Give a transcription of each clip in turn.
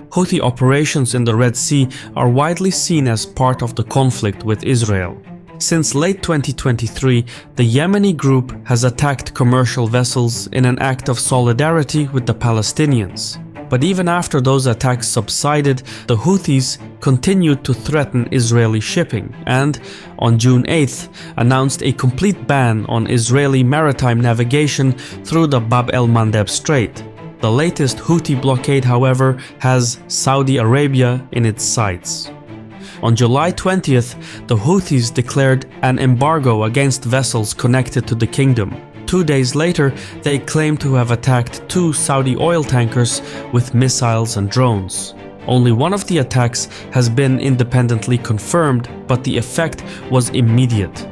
Houthi operations in the Red Sea are widely seen as part of the conflict with Israel. Since late 2023, the Yemeni group has attacked commercial vessels in an act of solidarity with the Palestinians. But even after those attacks subsided, the Houthis continued to threaten Israeli shipping and, on June 8th, announced a complete ban on Israeli maritime navigation through the Bab el-Mandeb Strait. The latest Houthi blockade, however, has Saudi Arabia in its sights. On July 20th, the Houthis declared an embargo against vessels connected to the kingdom. 2 days later, they claimed to have attacked 2 Saudi oil tankers with missiles and drones. Only one of the attacks has been independently confirmed, but the effect was immediate.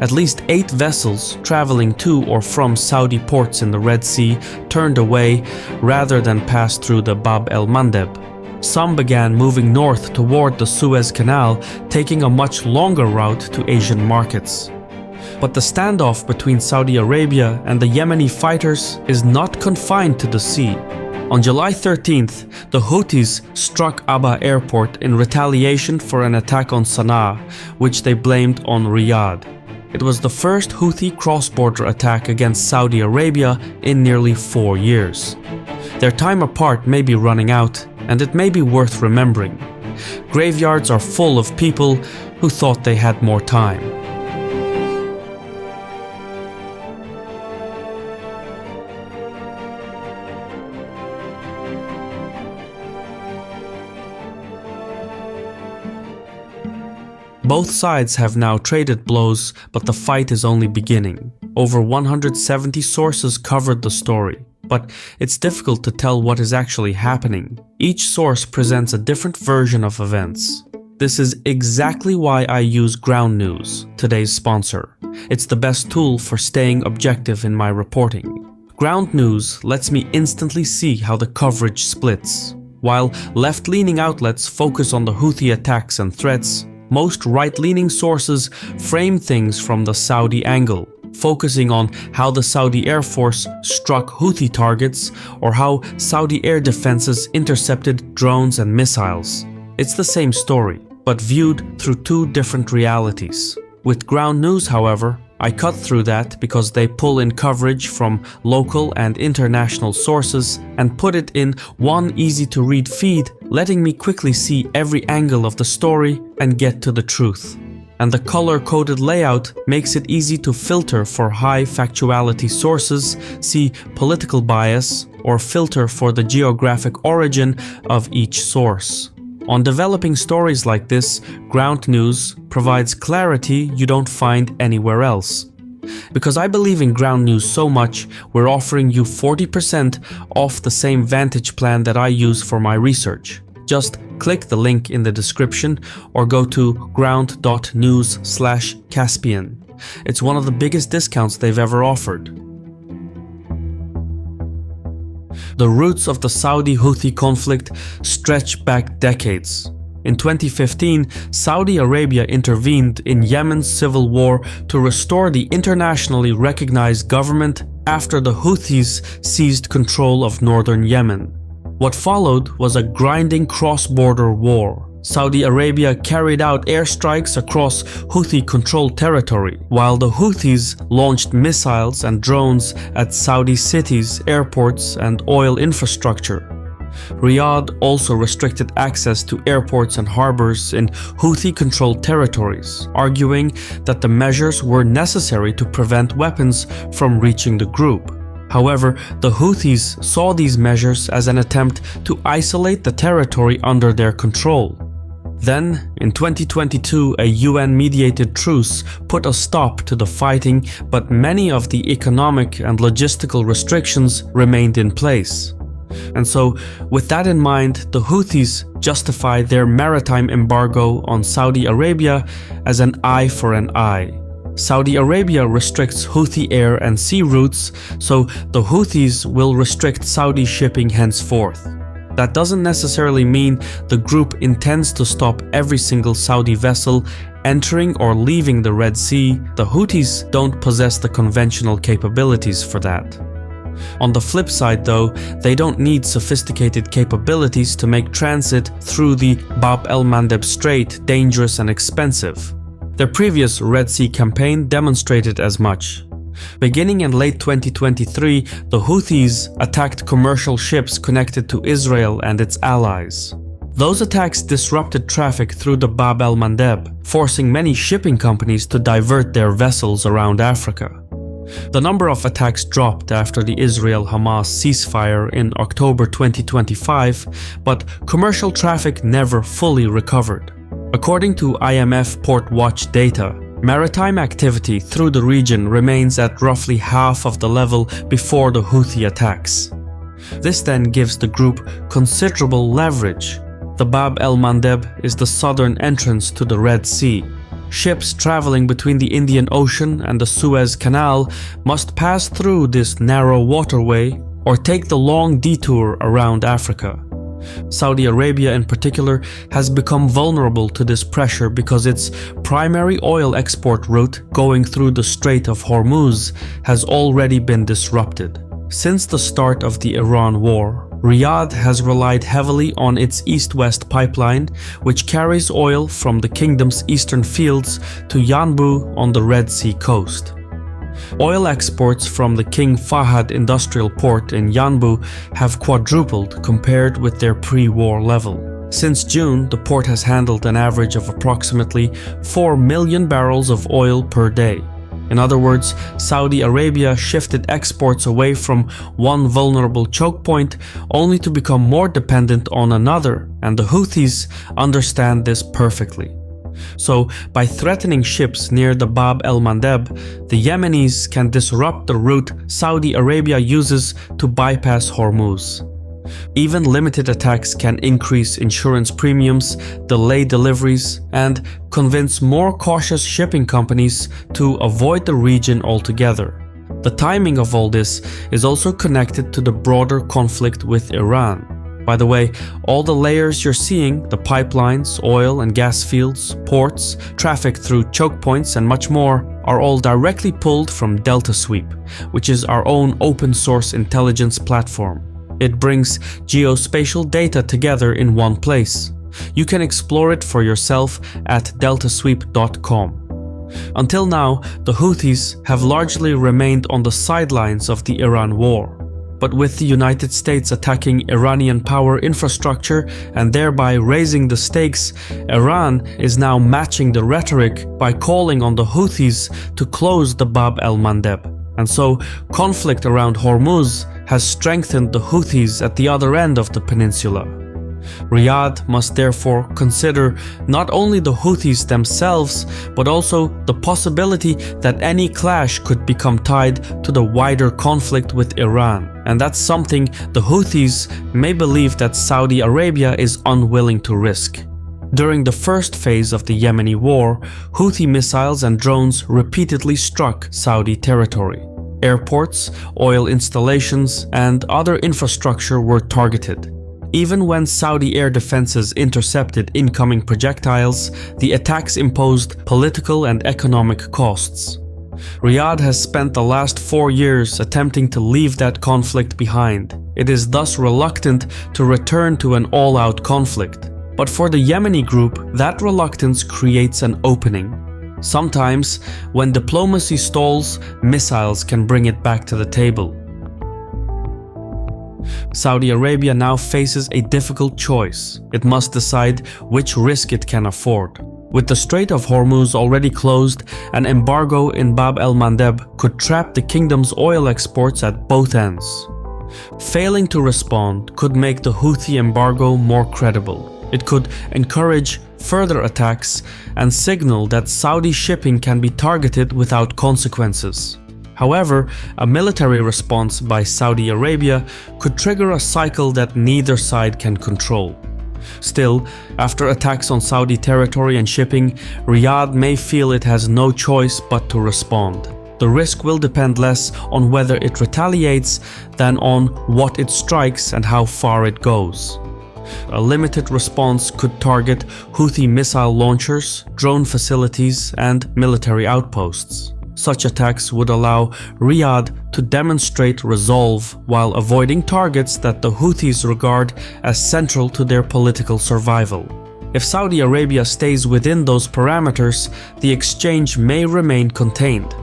At least 8 vessels traveling to or from Saudi ports in the Red Sea turned away rather than pass through the Bab el-Mandeb. Some began moving north toward the Suez Canal, taking a much longer route to Asian markets. But the standoff between Saudi Arabia and the Yemeni fighters is not confined to the sea. On July 13th, the Houthis struck Aba airport in retaliation for an attack on Sana'a, which they blamed on Riyadh. It was the first Houthi cross-border attack against Saudi Arabia in nearly 4 years. Their time apart may be running out, and it may be worth remembering. Graveyards are full of people who thought they had more time. Both sides have now traded blows, but the fight is only beginning. Over 170 sources covered the story, but it's difficult to tell what is actually happening. Each source presents a different version of events. This is exactly why I use Ground News, today's sponsor. It's the best tool for staying objective in my reporting. Ground News lets me instantly see how the coverage splits. While left-leaning outlets focus on the Houthi attacks and threats, most right-leaning sources frame things from the Saudi angle, focusing on how the Saudi Air Force struck Houthi targets or how Saudi air defenses intercepted drones and missiles. It's the same story, but viewed through 2 different realities. With Ground News, however, I cut through that because they pull in coverage from local and international sources and put it in one easy-to-read feed, letting me quickly see every angle of the story and get to the truth. And the color-coded layout makes it easy to filter for high factuality sources, see political bias, or filter for the geographic origin of each source. On developing stories like this, Ground News provides clarity you don't find anywhere else. Because I believe in Ground News so much, we're offering you 40% off the same Vantage plan that I use for my research. Just click the link in the description or go to ground.news/Caspian. It's one of the biggest discounts they've ever offered. The roots of the Saudi-Houthi conflict stretch back decades. In 2015, Saudi Arabia intervened in Yemen's civil war to restore the internationally recognized government after the Houthis seized control of northern Yemen. What followed was a grinding cross-border war. Saudi Arabia carried out airstrikes across Houthi-controlled territory, while the Houthis launched missiles and drones at Saudi cities, airports, and oil infrastructure. Riyadh also restricted access to airports and harbors in Houthi-controlled territories, arguing that the measures were necessary to prevent weapons from reaching the group. However, the Houthis saw these measures as an attempt to isolate the territory under their control. Then, in 2022, a UN-mediated truce put a stop to the fighting, but many of the economic and logistical restrictions remained in place. And so, with that in mind, the Houthis justify their maritime embargo on Saudi Arabia as an eye for an eye. Saudi Arabia restricts Houthi air and sea routes, so the Houthis will restrict Saudi shipping henceforth. That doesn't necessarily mean the group intends to stop every single Saudi vessel entering or leaving the Red Sea. The Houthis don't possess the conventional capabilities for that. On the flip side though, they don't need sophisticated capabilities to make transit through the Bab el-Mandeb Strait dangerous and expensive. Their previous Red Sea campaign demonstrated as much. Beginning in late 2023, the Houthis attacked commercial ships connected to Israel and its allies. Those attacks disrupted traffic through the Bab el-Mandeb, forcing many shipping companies to divert their vessels around Africa. The number of attacks dropped after the Israel-Hamas ceasefire in October 2025, but commercial traffic never fully recovered. According to IMF Port Watch data, maritime activity through the region remains at roughly half of the level before the Houthi attacks. This then gives the group considerable leverage. The Bab el-Mandeb is the southern entrance to the Red Sea. Ships traveling between the Indian Ocean and the Suez Canal must pass through this narrow waterway or take the long detour around Africa. Saudi Arabia in particular has become vulnerable to this pressure because its primary oil export route going through the Strait of Hormuz has already been disrupted. Since the start of the Iran war, Riyadh has relied heavily on its east-west pipeline, which carries oil from the kingdom's eastern fields to Yanbu on the Red Sea coast. Oil exports from the King Fahd industrial port in Yanbu have quadrupled compared with their pre-war level. Since June, the port has handled an average of approximately 4 million barrels of oil per day. In other words, Saudi Arabia shifted exports away from one vulnerable choke point only to become more dependent on another, and the Houthis understand this perfectly. So, by threatening ships near the Bab el-Mandeb, the Yemenis can disrupt the route Saudi Arabia uses to bypass Hormuz. Even limited attacks can increase insurance premiums, delay deliveries, and convince more cautious shipping companies to avoid the region altogether. The timing of all this is also connected to the broader conflict with Iran. By the way, all the layers you're seeing, the pipelines, oil and gas fields, ports, traffic through choke points and much more, are all directly pulled from Delta Sweep, which is our own open source intelligence platform. It brings geospatial data together in one place. You can explore it for yourself at deltasweep.com. Until now, the Houthis have largely remained on the sidelines of the Iran war. But with the United States attacking Iranian power infrastructure and thereby raising the stakes, Iran is now matching the rhetoric by calling on the Houthis to close the Bab el-Mandeb. And so, conflict around Hormuz has strengthened the Houthis at the other end of the peninsula. Riyadh must therefore consider not only the Houthis themselves, but also the possibility that any clash could become tied to the wider conflict with Iran. And that's something the Houthis may believe that Saudi Arabia is unwilling to risk. During the first phase of the Yemeni war, Houthi missiles and drones repeatedly struck Saudi territory. Airports, oil installations, and other infrastructure were targeted. Even when Saudi air defenses intercepted incoming projectiles, the attacks imposed political and economic costs. Riyadh has spent the last 4 years attempting to leave that conflict behind. It is thus reluctant to return to an all-out conflict. But for the Yemeni group, that reluctance creates an opening. Sometimes, when diplomacy stalls, missiles can bring it back to the table. Saudi Arabia now faces a difficult choice. It must decide which risk it can afford. With the Strait of Hormuz already closed, an embargo in Bab el-Mandeb could trap the kingdom's oil exports at both ends. Failing to respond could make the Houthi embargo more credible. It could encourage further attacks and signal that Saudi shipping can be targeted without consequences. However, a military response by Saudi Arabia could trigger a cycle that neither side can control. Still, after attacks on Saudi territory and shipping, Riyadh may feel it has no choice but to respond. The risk will depend less on whether it retaliates than on what it strikes and how far it goes. A limited response could target Houthi missile launchers, drone facilities, and military outposts. Such attacks would allow Riyadh to demonstrate resolve while avoiding targets that the Houthis regard as central to their political survival. If Saudi Arabia stays within those parameters, the exchange may remain contained.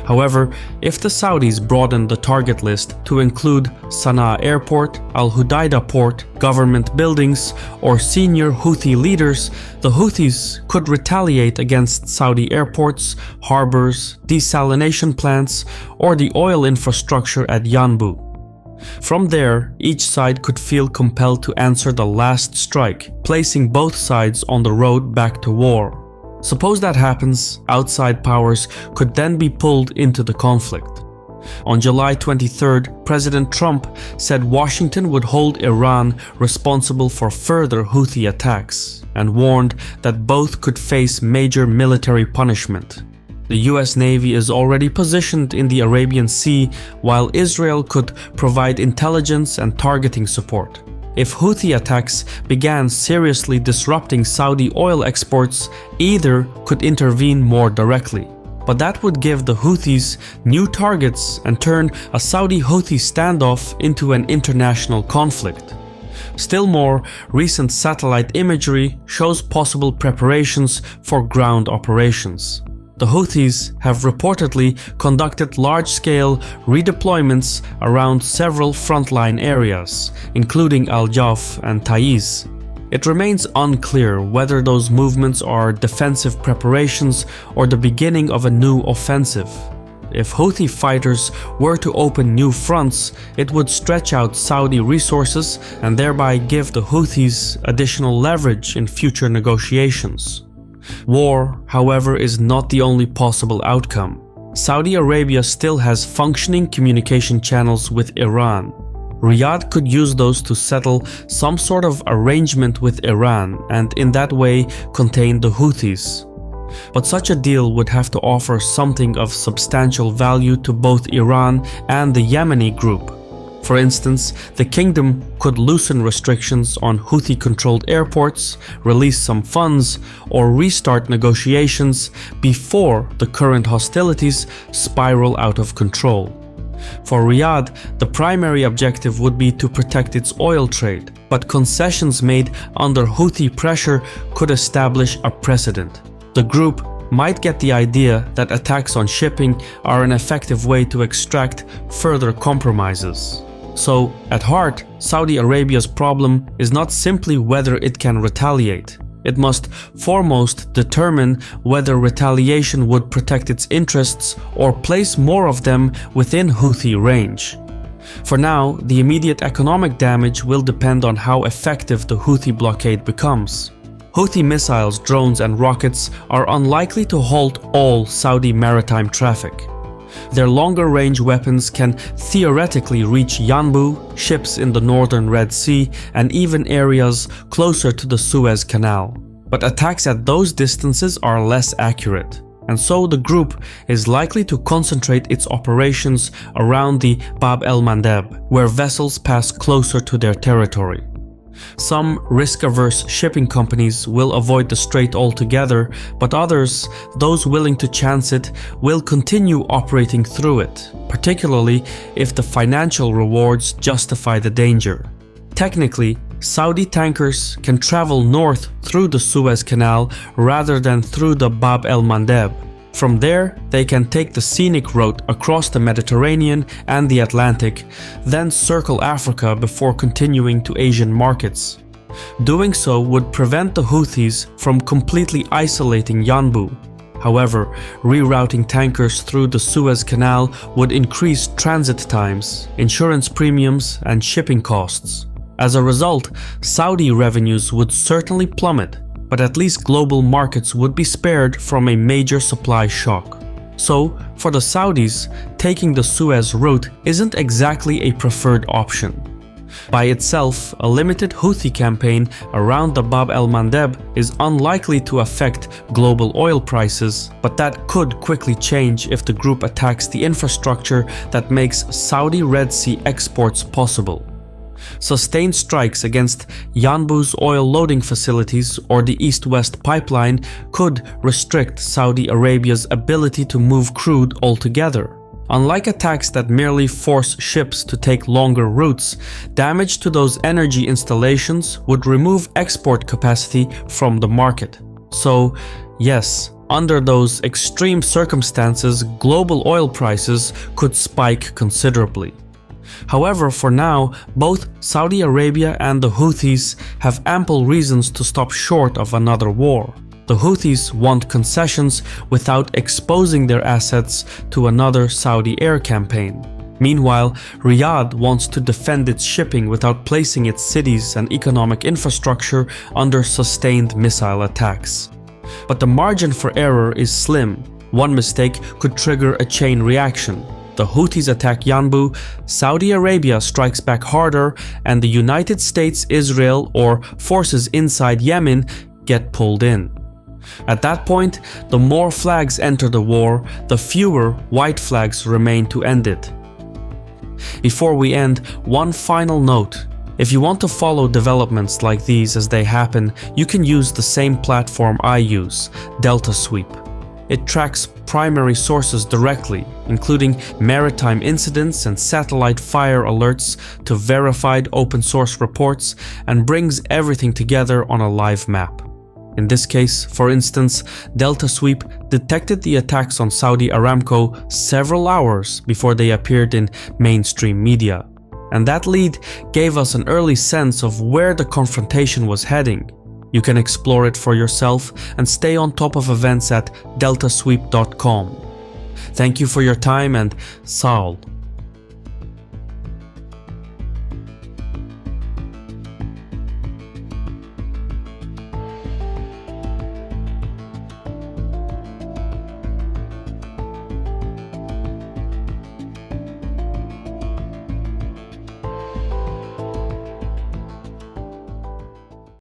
However, if the Saudis broaden the target list to include Sana'a Airport, Al Hudaydah Port, government buildings, or senior Houthi leaders, the Houthis could retaliate against Saudi airports, harbors, desalination plants, or the oil infrastructure at Yanbu. From there, each side could feel compelled to answer the last strike, placing both sides on the road back to war. Suppose that happens, outside powers could then be pulled into the conflict. On July 23rd, President Trump said Washington would hold Iran responsible for further Houthi attacks and warned that both could face major military punishment. The US Navy is already positioned in the Arabian Sea, while Israel could provide intelligence and targeting support. If Houthi attacks began seriously disrupting Saudi oil exports, either could intervene more directly. But that would give the Houthis new targets and turn a Saudi-Houthi standoff into an international conflict. Still more, recent satellite imagery shows possible preparations for ground operations. The Houthis have reportedly conducted large-scale redeployments around several frontline areas, including Al-Jaf and Taiz. It remains unclear whether those movements are defensive preparations or the beginning of a new offensive. If Houthi fighters were to open new fronts, it would stretch out Saudi resources and thereby give the Houthis additional leverage in future negotiations. War, however, is not the only possible outcome. Saudi Arabia still has functioning communication channels with Iran. Riyadh could use those to settle some sort of arrangement with Iran and in that way contain the Houthis. But such a deal would have to offer something of substantial value to both Iran and the Yemeni group. For instance, the kingdom could loosen restrictions on Houthi-controlled airports, release some funds, or restart negotiations before the current hostilities spiral out of control. For Riyadh, the primary objective would be to protect its oil trade, but concessions made under Houthi pressure could establish a precedent. The group might get the idea that attacks on shipping are an effective way to extract further compromises. So, at heart, Saudi Arabia's problem is not simply whether it can retaliate. It must foremost determine whether retaliation would protect its interests or place more of them within Houthi range. For now, the immediate economic damage will depend on how effective the Houthi blockade becomes. Houthi missiles, drones, and rockets are unlikely to halt all Saudi maritime traffic. Their longer-range weapons can theoretically reach Yanbu, ships in the northern Red Sea, and even areas closer to the Suez Canal. But attacks at those distances are less accurate, and so the group is likely to concentrate its operations around the Bab el-Mandeb, where vessels pass closer to their territory. Some risk-averse shipping companies will avoid the strait altogether, but others, those willing to chance it, will continue operating through it, particularly if the financial rewards justify the danger. Technically, Saudi tankers can travel north through the Suez Canal rather than through the Bab el-Mandeb. From there, they can take the scenic route across the Mediterranean and the Atlantic, then circle Africa before continuing to Asian markets. Doing so would prevent the Houthis from completely isolating Yanbu. However, rerouting tankers through the Suez Canal would increase transit times, insurance premiums, and shipping costs. As a result, Saudi revenues would certainly plummet, but at least global markets would be spared from a major supply shock. So, for the Saudis, taking the Suez route isn't exactly a preferred option. By itself, a limited Houthi campaign around the Bab el-Mandeb is unlikely to affect global oil prices, but that could quickly change if the group attacks the infrastructure that makes Saudi Red Sea exports possible. Sustained strikes against Yanbu's oil loading facilities or the East-West pipeline could restrict Saudi Arabia's ability to move crude altogether. Unlike attacks that merely force ships to take longer routes, damage to those energy installations would remove export capacity from the market. So, yes, under those extreme circumstances, global oil prices could spike considerably. However, for now, both Saudi Arabia and the Houthis have ample reasons to stop short of another war. The Houthis want concessions without exposing their assets to another Saudi air campaign. Meanwhile, Riyadh wants to defend its shipping without placing its cities and economic infrastructure under sustained missile attacks. But the margin for error is slim. One mistake could trigger a chain reaction. The Houthis attack Yanbu, Saudi Arabia strikes back harder, and the United States, Israel, or forces inside Yemen get pulled in. At that point, the more flags enter the war, the fewer white flags remain to end it. Before we end, one final note. If you want to follow developments like these as they happen, you can use the same platform I use, Delta Sweep. It tracks primary sources directly, including maritime incidents and satellite fire alerts to verified open source reports, and brings everything together on a live map. In this case, for instance, Delta Sweep detected the attacks on Saudi Aramco several hours before they appeared in mainstream media. And that lead gave us an early sense of where the confrontation was heading. You can explore it for yourself and stay on top of events at deltasweep.com. Thank you for your time, and Saul.